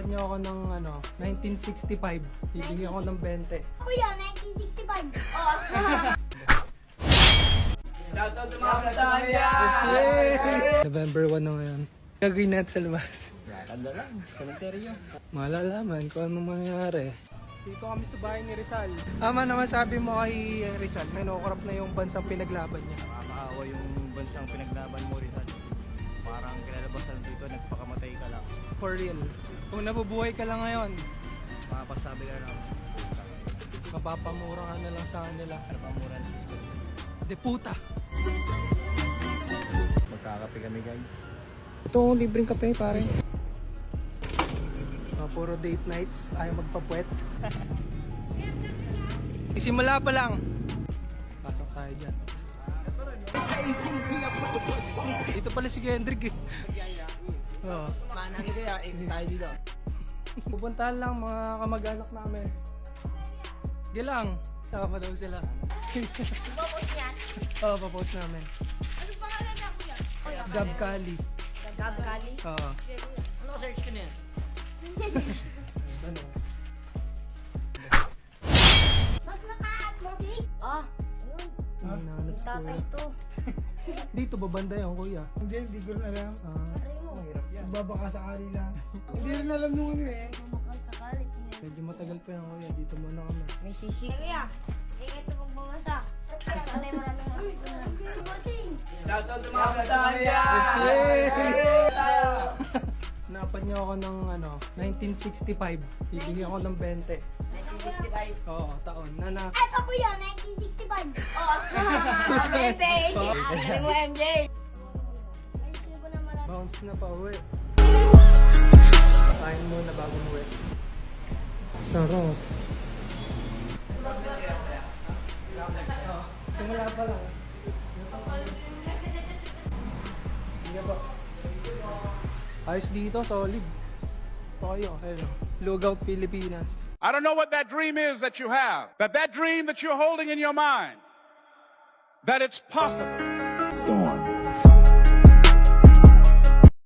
niyo ako ng 1965. Bibigyan ko ng 20. Kuya, 1965. Oh. Shoutout sa mga Catania! November 1 na ngayon. Green net sa labas. Tanda lang, cemeteryo. Malalaman kung anong mangyayari. Dito kami sa bahay ni Rizal. Ama naman sabi mo kay Rizal, may nakukurap na yung bansang pinaglaban niya. Nakakaawa yung bansang pinaglaban mo rin. Parang kinalabasan dito, nagpakamatay ka lang. For real. Kung nabubuhay ka lang ngayon, Mapagsabi ka lang, mapapamura ka na lang sa kanila. ano pa mura sa school. De puta! Magkakape kami guys. Ito, libreng kape pare. Puro date nights, ayaw magpapuwet. Isimula pa lang. Pasok tayo dyan. Dito pala si Kendrick eh. Oo. Paano kaya tayo dito? Pupuntahan lang mga kamag-anak namin. Sige lang. Sama daw sila. Ipopost yan. Oo, papost namin. Ano pangalan niya, kuya? Kuya. Gab Kali. Gab Kali? Oo. Ano search ka na yan? Ano? Ba't naka-upload? Ah, Ang nanap ko. tatay to. Dito babanda yan, kuya. Hindi ko rin alam. Aray mo. Mahirap yan. Babaka sakali lang. Hindi rin alam nung ano eh. Makasakali. Medyo matagal pa yan, kuya. Dito muna kami. May sisi. Kuya, ingat ito magbabasa. Sanay maraming bossing. Shoutout sa mga Catania! Napan niyo ako ng 1965. Bibigyan ko ng 20. 1965. Oo, taon. Nanak. Ay, pa kuya, 1965. Oh. Message. Ang mo, MJ. Ay, sino ba na marami? Bounce na pa uwi. Kain muna bago uwi. Sarap. Simula pa lang. Hindi ba? Ayos dito, solid. Toyo, ayun. Lugaw, Pilipinas. I don't know what that dream is that you have. That dream that you're holding in your mind, that it's possible. Storm.